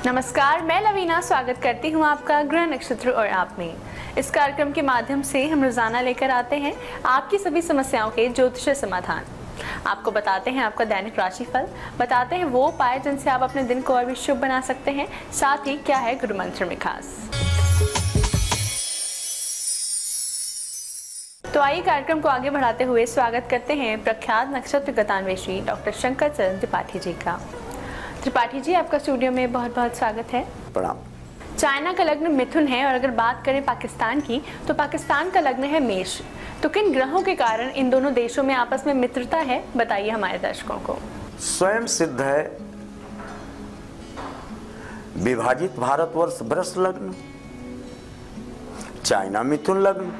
नमस्कार, मैं लवीना स्वागत करती हूँ आपका ग्रह नक्षत्र और आप में। इस कार्यक्रम के माध्यम से हम रोजाना लेकर आते हैं आपकी सभी समस्याओं के ज्योतिष समाधान। आपको बताते हैं आपका दैनिक राशिफल, बताते हैं वो उपाय जिनसे आप अपने दिन को और भी शुभ बना सकते हैं, साथ ही क्या है गुरु मंत्र में खास। तो आइए कार्यक्रम को आगे बढ़ाते हुए स्वागत करते हैं प्रख्यात नक्षत्र गतान्वेषी डॉक्टर शंकर चरण त्रिपाठी जी का। त्रिपाठी जी, आपका स्टूडियो में बहुत बहुत स्वागत है। प्रणाम। चाइना का लग्न मिथुन है और अगर बात करें पाकिस्तान की तो पाकिस्तान का लग्न है मेष। तो किन ग्रहों के कारण इन दोनों देशों में आपस में मित्रता है, बताइए हमारे दर्शकों को। स्वयं सिद्ध है, विभाजित भारतवर्ष वृष लग्न, चाइना मिथुन लग्न।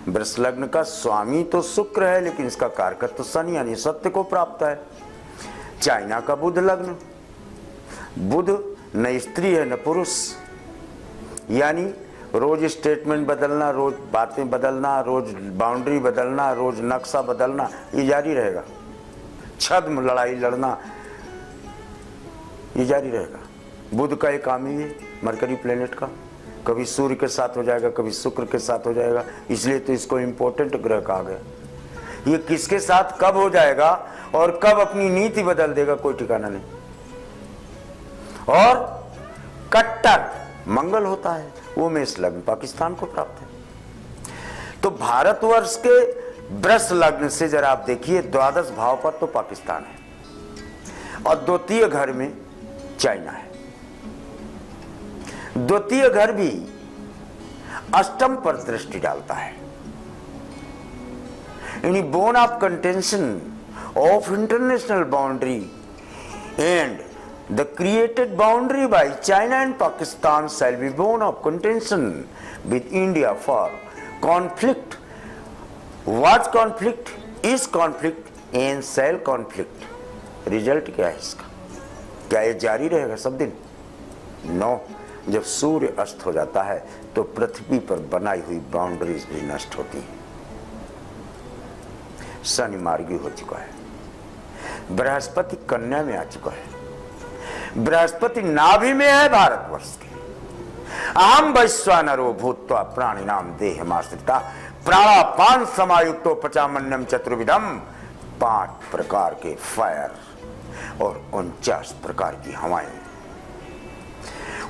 वृष लग्न का स्वामी तो शुक्र है, लेकिन इसका कारकत्व शनि यानी सत्य को प्राप्त है। चाइना का बुध लग्न, बुध न स्त्री है न पुरुष, यानी रोज स्टेटमेंट बदलना, रोज बातें बदलना, रोज बाउंड्री बदलना, रोज नक्शा बदलना, ये जारी रहेगा। छद्म लड़ाई लड़ना ये जारी रहेगा। बुध का एक आमी है मरकरी प्लेनेट का, कभी सूर्य के साथ हो जाएगा, कभी शुक्र के साथ हो जाएगा, इसलिए तो इसको इंपॉर्टेंट ग्रह कहा गया। ये किसके साथ कब हो जाएगा और कब अपनी नीति बदल देगा कोई ठिकाना नहीं। और कट्टर मंगल होता है, वो मेष लग्न पाकिस्तान को प्राप्त है। तो भारतवर्ष के वृष लग्न से जरा आप देखिए, द्वादश भाव पर तो पाकिस्तान है और द्वितीय घर में चाइना है। द्वितीय घर भी अष्टम पर दृष्टि डालता है, यानी bone of contention of international boundary and the created boundary by China and Pakistan shall be bone of contention with India for conflict. What conflict? Is conflict and shall conflict. Result क्या है इसका? क्या ये जारी रहेगा सब दिन? No. जब सूर्य अस्त हो जाता है तो पृथ्वी पर बनाई हुई बाउंड्रीज भी नष्ट होती है। शनि मार्गी हो चुका है, बृहस्पति कन्या में आ चुका है, बृहस्पति नाभि में है भारतवर्ष के। अहम वैश्वानरो भूत्वा प्राणिनाम देहमाश्रिता प्राणापान समायुक्तो पचामन्यम चतुर्विधम। 5 प्रकार के फायर और 49 प्रकार की हवाएं।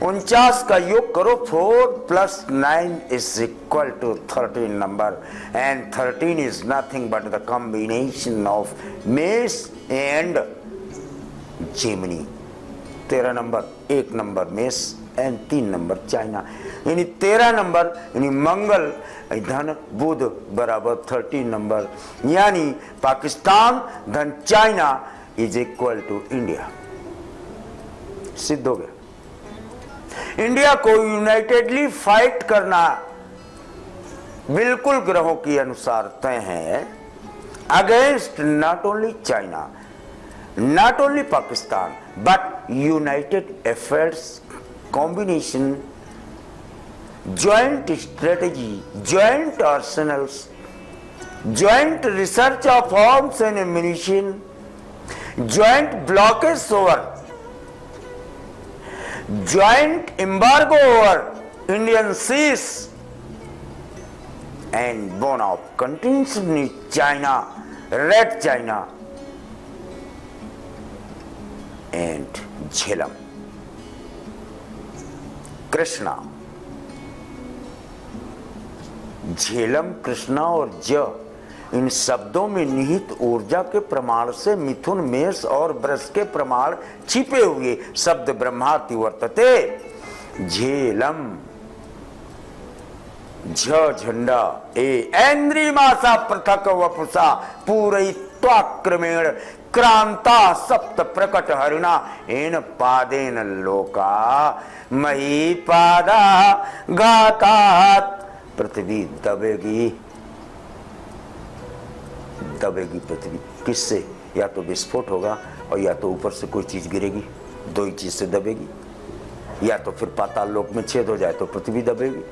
49 का योग करो, 4 + 9 = 13 number, and 13 is nothing but the combination of मेष एंड जेमिनी। 13 नंबर, 1 नंबर मेष एंड 3 नंबर चाइना, यानी 13 नंबर यानी मंगल धन बुध बराबर 13 नंबर, यानी पाकिस्तान धन China is equal to India. सिद्ध हो गया। इंडिया को यूनाइटेडली फाइट करना बिल्कुल ग्रहों के अनुसार तय है, against not only China, not only Pakistan, but united efforts, combination, joint strategy, joint arsenals, joint research of arms and ammunition, joint blockage over, joint embargo over Indian seas, and bone of contention in China, Red China, and Jhelum. Krishna, Jhelum, Krishna और ज, इन शब्दों में निहित ऊर्जा के प्रमाण से मिथुन, मेष और वृष के प्रमाण छिपे हुए शब्द ब्रह्माति वर्तते। झेलम, झ झंडा, ए ऐन्द्रिमासा पृथक वपुषा पूरयित्वाक्रमेण क्रांता सप्त प्रकट हरिणा एन पादेन लोका मही पादा घातात। पृथ्वी दबेगी, दबेगी पृथ्वी। किससे? या तो विस्फोट होगा और या तो ऊपर से कोई चीज गिरेगी, दो ही चीज से दबेगी। या तो फिर पाताल लोक में छेद हो जाए तो पृथ्वी दबेगी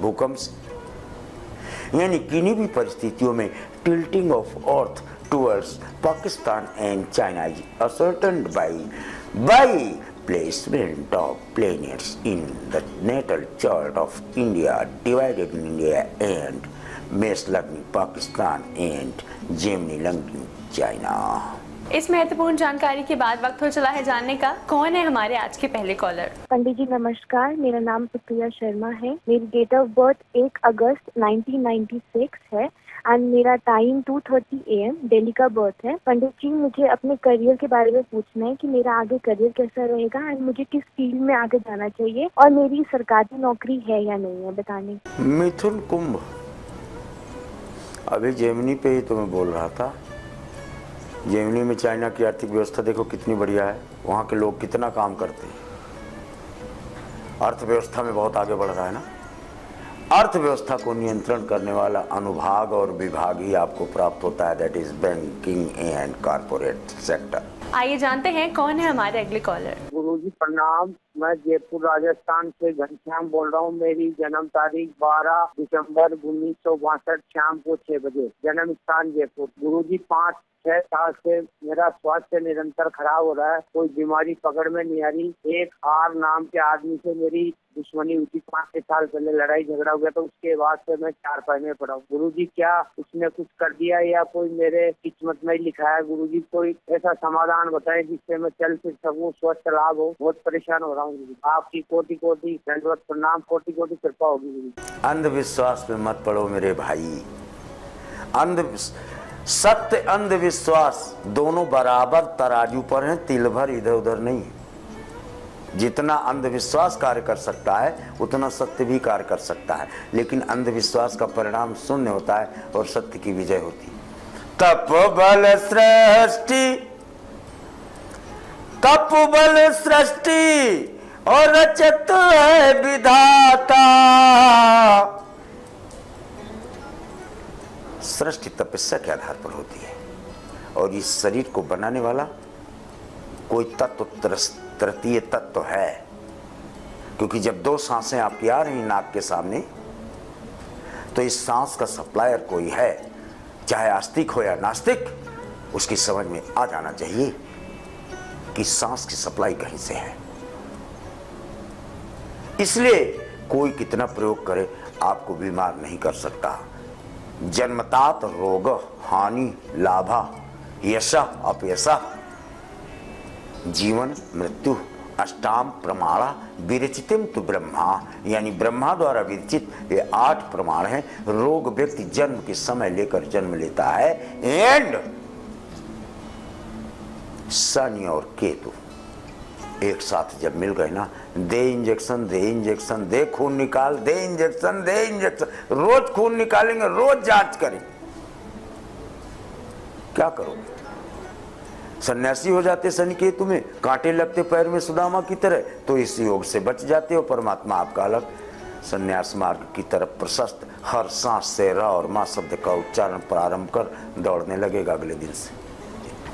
भूकंप से। यानी किन्हीं भी परिस्थितियों में tilting of earth towards Pakistan and China is ascertained by placement of planets in the natal chart of India, divided India and Mesh Lagni Pakistan and Gemini Lagni China. इस महत्वपूर्ण जानकारी के बाद वक्त हो चला है जानने का कौन है हमारे आज के पहले कॉलर। पंडित जी नमस्कार, मेरा नाम सुप्रिया शर्मा है। मेरी डेट ऑफ बर्थ 1 अगस्त 1996 है एंड मेरा टाइम 2:30 AM दिल्ली का बर्थ है। पंडित जी मुझे अपने करियर के बारे में पूछना है कि मेरा आगे करियर कैसा रहेगा एंड मुझे किस फील्ड में आगे जाना चाहिए और मेरी सरकारी नौकरी है या नहीं है बताने। मिथुन कुंभ, अभी जेमिनी पे ही तो मैं बोल रहा था। जेमिनी में चाइना की आर्थिक व्यवस्था देखो कितनी बढ़िया है, वहाँ के लोग कितना काम करते हैं, अर्थव्यवस्था में बहुत आगे बढ़ रहा है ना। अर्थव्यवस्था को नियंत्रण करने वाला अनुभाग और विभाग ही आपको प्राप्त होता है, that is banking and corporate sector. आइए जानते हैं कौन है हमारे अगले कॉलर। गुरुजी प्रणाम, मैं जयपुर राजस्थान से घनश्याम बोल रहा हूँ। मेरी जन्म तारीख 12 दिसंबर 1962 शाम को 6 बजे, जन्म स्थान जयपुर। गुरुजी 5-6 साल से मेरा स्वास्थ्य निरंतर खराब हो रहा है, कोई बीमारी पकड़ में नहीं आ रही। एक आर नाम के आदमी से मेरी दुश्मनी हुई थी, 5-6 साल पहले लड़ाई झगड़ा हो गया, तो उसके बाद से मैं 4 पाई में पड़ा हूँ। गुरुजी क्या उसने कुछ कर दिया या कोई मेरे किस्मत में लिखा है? गुरुजी कोई ऐसा समाधान बताएं जिससे मैं चल फिर सकूं, स्वस्थ लाभ हो। बहुत परेशान हो रहा हूँ गुरुजी, आपकी कोटि कोटि दंडवत प्रणाम, कोटि कोटि कृपा होगी गुरुजी। अंधविश्वास में मत पड़ो मेरे भाई। सत्य अंधविश्वास दोनों बराबर तराजू पर हैं, तिल भर इधर उधर नहीं। जितना अंधविश्वास कार्य कर सकता है उतना सत्य भी कार्य कर सकता है, लेकिन अंधविश्वास का परिणाम शून्य होता है और सत्य की विजय होती है। तप बल सृष्टि और रचत है विधाता। सृष्टि तपस्या के आधार पर होती है और इस शरीर को बनाने वाला कोई तत्व तृतीय तत्व है, क्योंकि जब 2 सांसें आपकी आ रही नाक के सामने तो इस सांस का सप्लायर कोई है, चाहे आस्तिक हो या नास्तिक, उसकी समझ में आ जाना चाहिए कि सांस की सप्लाई कहीं से है। इसलिए कोई कितना प्रयोग करे आपको बीमार नहीं कर सकता। जन्मतात रोग हानि लाभा यशा अपयशा, जीवन मृत्यु अष्टाम प्रमाणा विरचितम तु ब्रह्मा, यानी ब्रह्मा द्वारा विरचित ये 8 प्रमाण हैं। रोग व्यक्ति जन्म के समय लेकर जन्म लेता है एंड शनि और केतु एक साथ जब मिल गए ना, दे इंजेक्शन दे इंजेक्शन, दे खून निकाल, दे इंजेक्शन दे इंजेक्शन, रोज खून निकालेंगे, रोज जांच करेंगे। क्या करोगे? सन्यासी हो जाते शनि केतु में, कांटे लगते पैर में सुदामा की तरह, तो इस योग से बच जाते हो। परमात्मा आपका अलग सन्यास मार्ग की तरफ प्रशस्त, हर सांस से र और मां शब्द का उच्चारण प्रारंभ कर दौड़ने लगेगा अगले दिन से।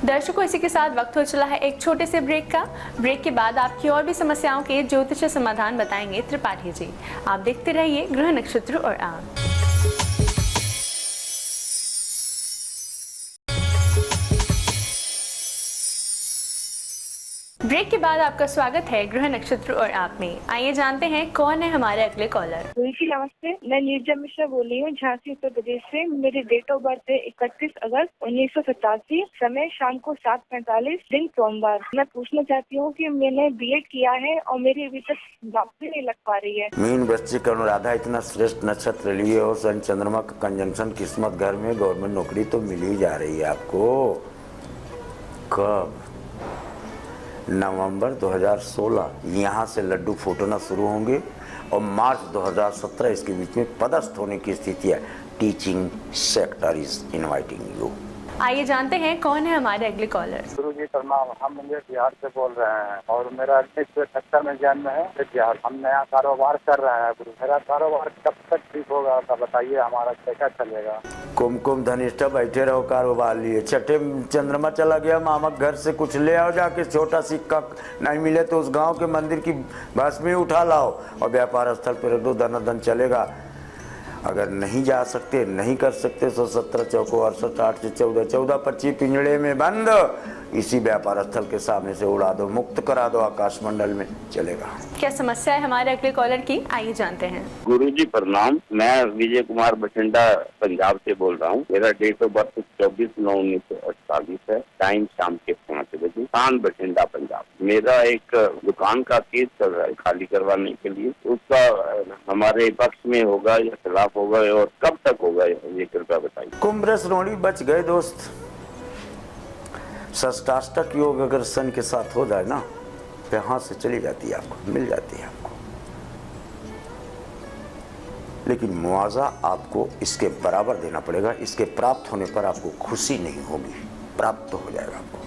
दर्शकों, इसी के साथ वक्त हो चला है एक छोटे से ब्रेक का। ब्रेक के बाद आपकी और भी समस्याओं के ज्योतिष समाधान बताएंगे त्रिपाठी जी। आप देखते रहिए ग्रह नक्षत्र और आम। ब्रेक के बाद आपका स्वागत है ग्रह नक्षत्र और आप में। आइए जानते हैं कौन है हमारे अगले कॉलर। जी नमस्ते, मैं नीरजा मिश्रा बोल रही हूँ झांसी उत्तर प्रदेश से। मेरी डेट ऑफ बर्थ है 31 अगस्त 1987, समय शाम को 7:45, दिन सोमवार। मैं पूछना चाहती हूँ कि मैंने बीएड किया है और मेरी अभी तक नौकरी नहीं लग पा रही है। मीन वृश्चिक अनुराधा इतना श्रेष्ठ नक्षत्र लिए हो, सन चंद्रमा का कंजंक्शन किस्मत घर में, गवर्नमेंट नौकरी तो मिल ही जा रही है आपको। कब? नवंबर 2016 यहाँ से लड्डू फूटना शुरू होंगे और मार्च 2017 इसके बीच में पदस्थ होने की स्थिति है। Teaching sector is inviting you. आइए जानते हैं कौन है हमारे अगले कॉलर। गुरु जी प्रणाम, हम मुंगेर बिहार से बोल रहे हैं और मेरा 1976 में जन्म है बिहार। हम नया कारोबार कर रहे हैं गुरु, मेरा कारोबार कब तक ठीक होगा तो बताइए, हमारा कैसा चलेगा? कुमकुम धनिष्ठा बैठे रहो कारोबार लिए। छठे चंद्रमा चला गया, मामक घर से कुछ ले आओ जाके, छोटा सिक्का नहीं मिले तो उस गांव के मंदिर की भस्मी उठा लाओ और व्यापार स्थल पर रख दो, धनाधन चलेगा। अगर नहीं जा सकते, नहीं कर सकते तो 17 चौको 68 8 से 14 14 25 पिंजड़े में बंद इसी व्यापार स्थल के सामने से उड़ा दो, मुक्त करा दो आकाशमंडल में, चलेगा। क्या समस्या है हमारे अगले कॉलर की, आइए जानते हैं। गुरुजी प्रणाम, मैं विजय कुमार बठिंडा पंजाब से बोल रहा हूँ। मेरा डेट ऑफ बर्थ 24/9/1948 है। टाइम शाम के 5 बजे, स्थान बठिंडा पंजाब। मेरा एक दुकान का केस चल रहा है खाली करवाने के लिए, उसका हमारे पक्ष में होगा या खिलाफ होगा और कब तक होगा ये कृपया बताइए। कुंभ रोणी बच गए दोस्त। षष्टाष्टक योग अगर सन के साथ हो जाए ना तो हाथ से चली जाती है, आपको मिल जाती है आपको, लेकिन मुआवजा आपको इसके बराबर देना पड़ेगा। इसके प्राप्त होने पर आपको खुशी नहीं होगी, प्राप्त तो हो जाएगा आपको।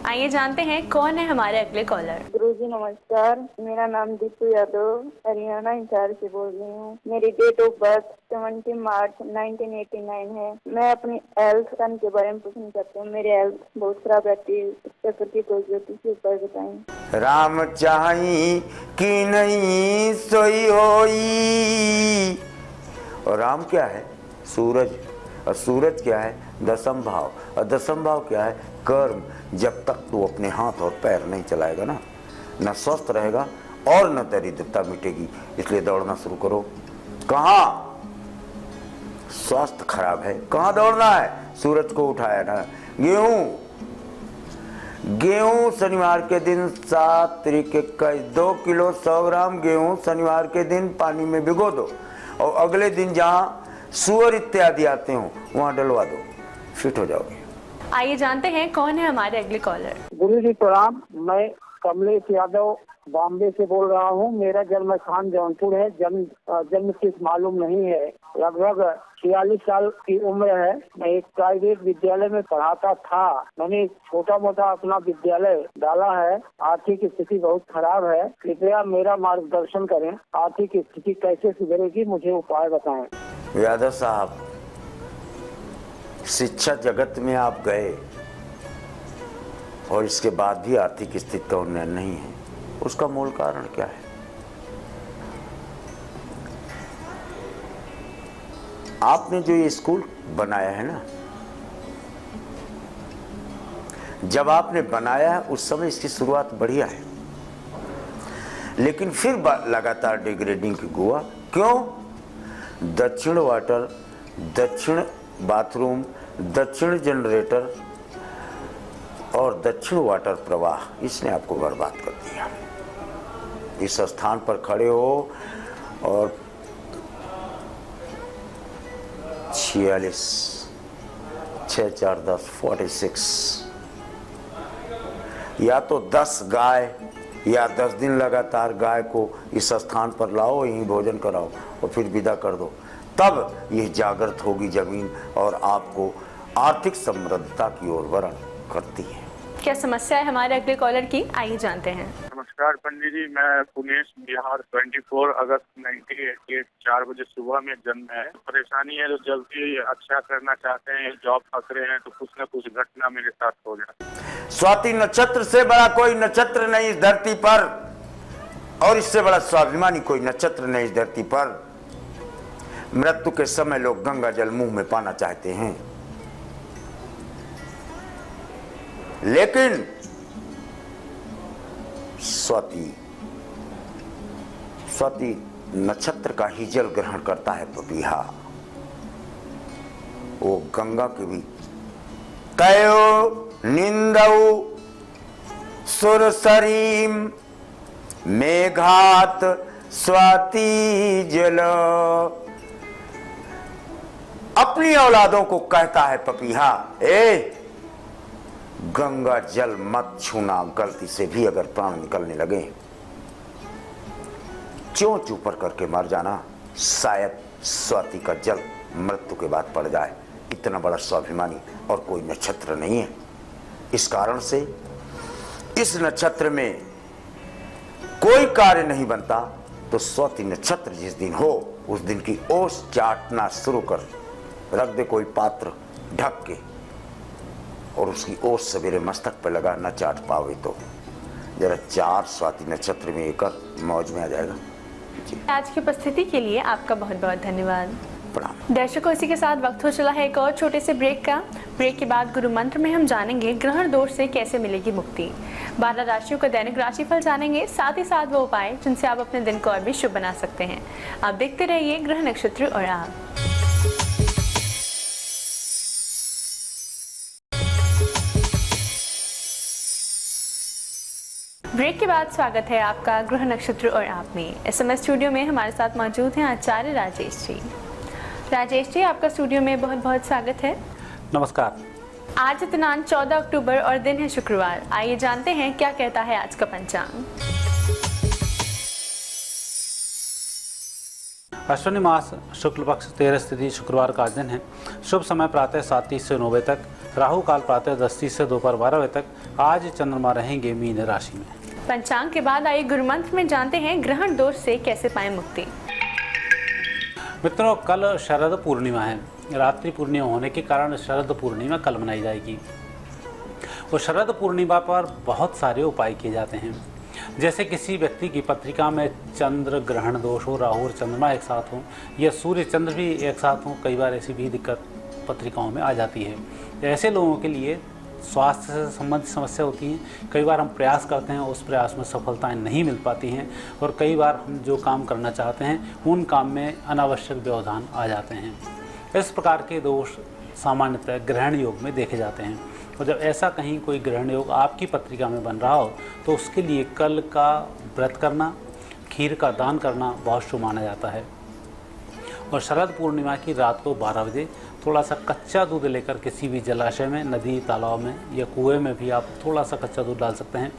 आइए जानते हैं कौन है हमारे अगले कॉलर। गुरुजी नमस्कार, मेरा नाम दीपू यादव हरियाणा इंचार्ज से बोल रही हूँ। मेरी डेट ऑफ बर्थ 20 मार्च 1989 है। मैं अपनी हेल्थ के बारे में पूछना चाहती हूँ। मेरी हेल्थ बहुत खराब रहती है, इसके प्रति कोई ज्योतिषी उपाय बताएं। राम चाही कि नहीं सोई होई। और राम क्या है? सूरज। और सूरज क्या है? दसम भाव। और दसम भाव क्या है? कर्म। जब तक तू अपने हाथ और पैर नहीं चलाएगा ना, न स्वस्थ रहेगा और न दरिद्रता मिटेगी। इसलिए दौड़ना शुरू करो। कहाँ? स्वास्थ्य खराब है, कहाँ दौड़ना है? सूरज को उठाया ना। गेहूं शनिवार के दिन 7 तरीके का 2 किलो 100 ग्राम गेहूं शनिवार के दिन पानी में भिगो दो और अगले दिन जहाँ सुअर इत्यादि आते हो वहाँ डलवा दो, फिट हो जाओगे। आइए जानते हैं कौन है हमारे अगले कॉलर। गुरुजी प्रणाम, मैं कमलेश यादव बॉम्बे से बोल रहा हूँ। मेरा जन्म स्थान जौनपुर है। जन्म तिथि मालूम नहीं है। लगभग 46 साल की उम्र है। मैं एक प्राइवेट विद्यालय में पढ़ाता था। मैंने छोटा मोटा अपना विद्यालय डाला है। आर्थिक स्थिति बहुत खराब है, कृपया मेरा मार्गदर्शन करें। आर्थिक स्थिति कैसे सुधरेगी, मुझे उपाय बताएं। यादव साहब, शिक्षा जगत में आप गए और इसके बाद भी आर्थिक स्थिति का उन्नयन नहीं है, उसका मूल कारण क्या है? आपने जो ये स्कूल बनाया है ना, जब आपने बनाया है उस समय इसकी शुरुआत बढ़िया है, लेकिन फिर लगातार डिग्रेडिंग हुआ। क्यों? दक्षिण वाटर, दक्षिण बाथरूम, दक्षिण जनरेटर और दक्षिण वाटर प्रवाह, इसने आपको बर्बाद कर दिया। इस स्थान पर खड़े हो और 46 6 4 10 46 या तो 10 गाय या 10 दिन लगातार गाय को इस स्थान पर लाओ, यहीं भोजन कराओ और फिर विदा कर दो, तब यह जागृत होगी जमीन और आपको आर्थिक समृद्धता की ओर वर्ण करती है। क्या समस्या है हमारे अगले कॉलर की, आइए जानते हैं। नमस्कार पंडित जी, मैं पुणे बिहार 24 अगस्त 1988 4 बजे सुबह में जन्म है। परेशानी है, जो जल्दी अच्छा करना चाहते हैं, जॉब पकड़े हैं, तो कुछ न कुछ घटना मेरे साथ हो जाए। स्वाति नक्षत्र से बड़ा कोई नक्षत्र नहीं इस धरती पर, और इससे बड़ा स्वाभिमानी कोई नक्षत्र नहीं इस धरती पर। मृत्यु के समय लोग गंगा जल मुंह में पाना चाहते हैं, लेकिन स्वाति नक्षत्र का ही जल ग्रहण करता है पपीहा। वो गंगा के भी तयो निंदौ सुरसरीम मेघात स्वाति जल। अपनी औलादों को कहता है पपीहा, ए गंगा जल मत छूना, गलती से भी अगर प्राण निकलने लगे चोंच ऊपर करके मर जाना, शायद स्वाति का जल मृत्यु के बाद पड़ जाए। इतना बड़ा स्वाभिमानी और कोई नक्षत्र नहीं है। इस कारण से इस नक्षत्र में कोई कार्य नहीं बनता, तो स्वाति नक्षत्र जिस दिन हो उस दिन की ओस चाटना शुरू कर रख दे कोई पात्र ढक के, और उसकी ओस सवेरे मस्तक पर लगा, न चाट पावे तो जरा 4 स्वाति नक्षत्र में एक मौज में आ जाएगा। आज की उपस्थिति के लिए आपका बहुत बहुत धन्यवाद। प्रणाम। दर्शकों, इसी के साथ वक्त हो चला है एक और छोटे से ब्रेक का। ब्रेक के बाद गुरु मंत्र में हम जानेंगे ग्रहण दोष से कैसे मिलेगी मुक्ति। 12 राशियों का दैनिक राशिफल जानेंगे, साथ ही साथ वो उपाय जिनसे आप अपने दिन को और भी शुभ बना सकते हैं। आप देखते रहिए ग्रह नक्षत्र और आप। ब्रेक के बाद स्वागत है आपका ग्रह नक्षत्र और आप में। SMS स्टूडियो में हमारे साथ मौजूद हैं आचार्य राजेश जी। राजेश जी, आपका स्टूडियो में बहुत बहुत स्वागत है। नमस्कार। आज दिनांक 14 अक्टूबर और दिन है शुक्रवार। आइए जानते हैं क्या कहता है आज का पंचांग। अश्विनी मास शुक्ल पक्ष 13 तिथि शुक्रवार का दिन है। शुभ समय प्रातः 7:30 से 9 बजे तक, राहु काल प्रातः 10:30 से दोपहर 12 बजे तक। आज चंद्रमा रहेंगे मीन राशि में। पंचांग के बाद आइए गुरु मंत्र में जानते हैं ग्रहण दोष से कैसे पाएं मुक्ति। मित्रों, कल शरद पूर्णिमा है। रात्रि पूर्णिमा होने के कारण शरद पूर्णिमा कल मनाई जाएगी। और शरद पूर्णिमा पर बहुत सारे उपाय किए जाते हैं। जैसे किसी व्यक्ति की पत्रिका में चंद्र ग्रहण दोष हो, राहु और चंद्रमा एक साथ हो, या सूर्य चंद्र भी एक साथ हो, कई बार ऐसी भी दिक्कत पत्रिकाओं में आ जाती है। ऐसे लोगों के लिए स्वास्थ्य से संबंधित समस्या होती हैं। कई बार हम प्रयास करते हैं, उस प्रयास में सफलताएं नहीं मिल पाती हैं, और कई बार हम जो काम करना चाहते हैं उन काम में अनावश्यक व्यवधान आ जाते हैं। इस प्रकार के दोष सामान्यतः ग्रहण योग में देखे जाते हैं। और जब ऐसा कहीं कोई ग्रहण योग आपकी पत्रिका में बन रहा हो तो उसके लिए कल का व्रत करना, खीर का दान करना बहुत शुभ माना जाता है। और शरद पूर्णिमा की रात को 12 बजे थोड़ा सा कच्चा दूध लेकर किसी भी जलाशय में, नदी, तालाब में या कुएं में भी आप थोड़ा सा कच्चा दूध डाल सकते हैं।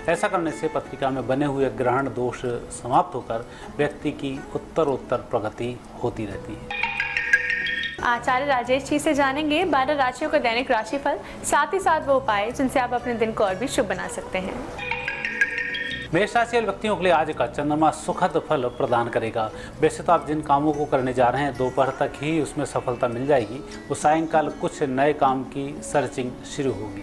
ऐसा करने से पत्रिका में बने हुए ग्रहण दोष समाप्त होकर व्यक्ति की उत्तरोत्तर प्रगति होती रहती है। आचार्य राजेश जी से जानेंगे 12 राशियों का दैनिक राशिफल, साथ ही साथ वो उपाय जिनसे आप अपने दिन को और भी शुभ बना सकते हैं। मेष राशि वाले व्यक्तियों के लिए आज का चंद्रमा सुखद फल प्रदान करेगा। वैसे तो आप जिन कामों को करने जा रहे हैं दोपहर तक ही उसमें सफलता मिल जाएगी। वो सायंकाल कुछ नए काम की सर्चिंग शुरू होगी।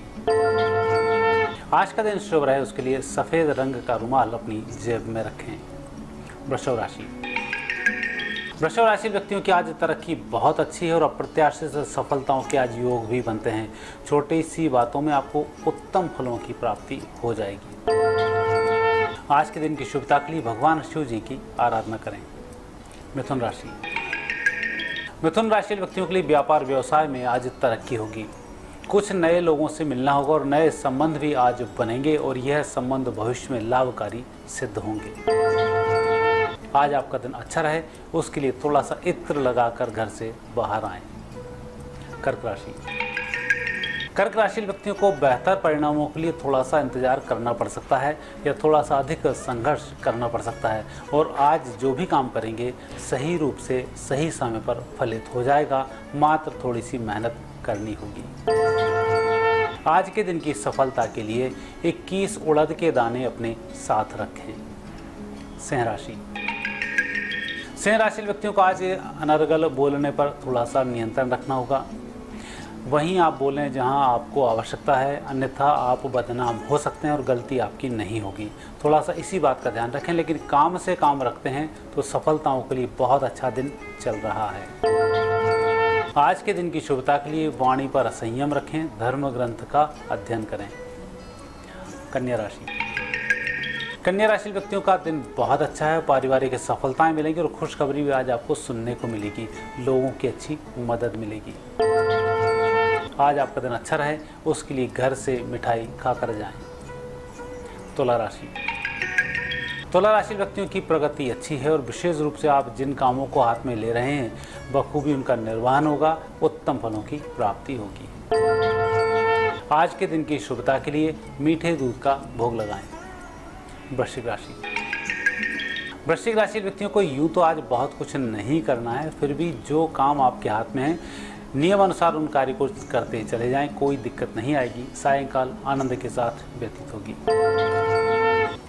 आज का दिन शुभ रहे उसके लिए सफेद रंग का रुमाल अपनी जेब में रखें। वृषभ राशि व्यक्तियों की आज तरक्की बहुत अच्छी है और अप्रत्याशित सफलताओं के आज योग भी बनते हैं। छोटी सी बातों में आपको उत्तम फलों की प्राप्ति हो जाएगी। आज के दिन की शुभता के लिए भगवान शिव जी की आराधना करें। मिथुन राशि व्यक्तियों के लिए व्यापार व्यवसाय में आज तरक्की होगी। कुछ नए लोगों से मिलना होगा और नए संबंध भी आज बनेंगे और यह संबंध भविष्य में लाभकारी सिद्ध होंगे। आज आपका दिन अच्छा रहे उसके लिए थोड़ा सा इत्र लगाकर घर से बाहर आएं। कर्क राशि व्यक्तियों को बेहतर परिणामों के लिए थोड़ा सा इंतजार करना पड़ सकता है या थोड़ा सा अधिक संघर्ष करना पड़ सकता है। और आज जो भी काम करेंगे सही रूप से सही समय पर फलित हो जाएगा। मात्र थोड़ी सी मेहनत करनी होगी। आज के दिन की सफलता के लिए 21 उड़द के दाने अपने साथ रखें। सिंह राशि व्यक्तियों को आज अनर्गल बोलने पर थोड़ा सा नियंत्रण रखना होगा। वहीं आप बोलें जहां आपको आवश्यकता है, अन्यथा आप बदनाम हो सकते हैं और गलती आपकी नहीं होगी। थोड़ा सा इसी बात का ध्यान रखें। लेकिन काम से काम रखते हैं तो सफलताओं के लिए बहुत अच्छा दिन चल रहा है। आज के दिन की शुभता के लिए वाणी पर संयम रखें। धर्म ग्रंथ का अध्ययन करें। कन्या राशि व्यक्तियों का दिन बहुत अच्छा है। पारिवारिक सफलताएं मिलेंगी और खुशखबरी भी आज आपको सुनने को मिलेगी। लोगों की अच्छी मदद मिलेगी। आज आपका दिन अच्छा रहे उसके लिए घर से मिठाई खाकर जाएं। तुला राशि व्यक्तियों की प्रगति अच्छी है और विशेष रूप से आप जिन कामों को हाथ में ले रहे हैं बखूबी उनका निर्वहन होगा। उत्तम फलों की प्राप्ति होगी। आज के दिन की शुभता के लिए मीठे दूध का भोग लगाएं। वृश्चिक राशि व्यक्तियों को यूं तो आज बहुत कुछ नहीं करना है, फिर भी जो काम आपके हाथ में है नियम अनुसार उन कार्य को करते चले जाएं। कोई दिक्कत नहीं आएगी। सायंकाल आनंद के साथ व्यतीत होगी।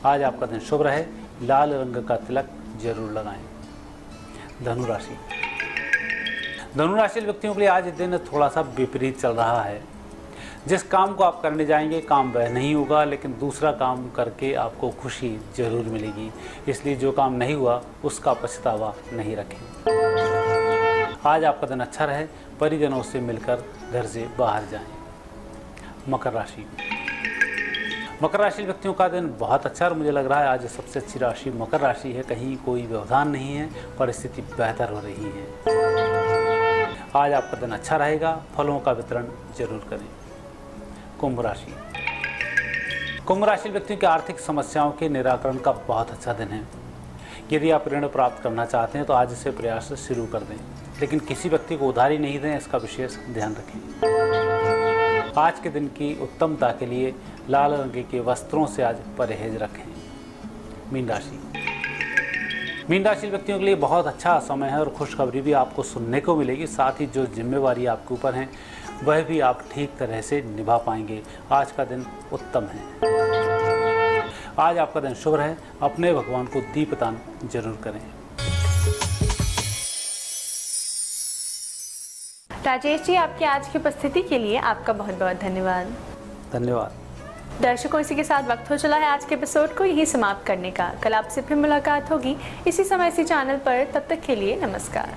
आज आपका दिन शुभ रहे। लाल रंग का तिलक जरूर लगाएं। धनु राशि व्यक्तियों के लिए आज दिन थोड़ा सा विपरीत चल रहा है। जिस काम को आप करने जाएंगे काम वह नहीं होगा, लेकिन दूसरा काम करके आपको खुशी जरूर मिलेगी। इसलिए जो काम नहीं हुआ उसका पछतावा नहीं रखें। आज आपका दिन अच्छा रहे, परिजनों से मिलकर घर से बाहर जाएं। मकर राशि। मकर राशि व्यक्तियों का दिन बहुत अच्छा और मुझे लग रहा है आज सबसे अच्छी राशि मकर राशि है। कहीं कोई व्यवधान नहीं है, परिस्थिति बेहतर हो रही है। आज आपका दिन अच्छा रहेगा, फलों का वितरण जरूर करें। कुंभ राशि। कुंभ राशि व्यक्तियों की आर्थिक समस्याओं के निराकरण का बहुत अच्छा दिन है। यदि आप ऋण प्राप्त करना चाहते हैं तो आज से प्रयास शुरू कर दें, लेकिन किसी व्यक्ति को उधारी नहीं दें, इसका विशेष ध्यान रखें। आज के दिन की उत्तमता के लिए लाल रंग के वस्त्रों से आज परहेज रखें। मीन राशि। मीन राशि व्यक्तियों के लिए बहुत अच्छा समय है और खुशखबरी भी आपको सुनने को मिलेगी। साथ ही जो जिम्मेवारी आपके ऊपर है वह भी आप ठीक तरह से निभा पाएंगे। आज का दिन उत्तम है। आज आपका दिन शुभ है, अपने भगवान को दीपदान जरूर करें। राजेश जी, आपकी आज की उपस्थिति के लिए आपका बहुत बहुत धन्यवाद। धन्यवाद। दर्शकों, इसी के साथ वक्त हो चला है आज के एपिसोड को यहीं समाप्त करने का। कल आपसे फिर मुलाकात होगी इसी समय इसी चैनल पर। तब तक के लिए नमस्कार।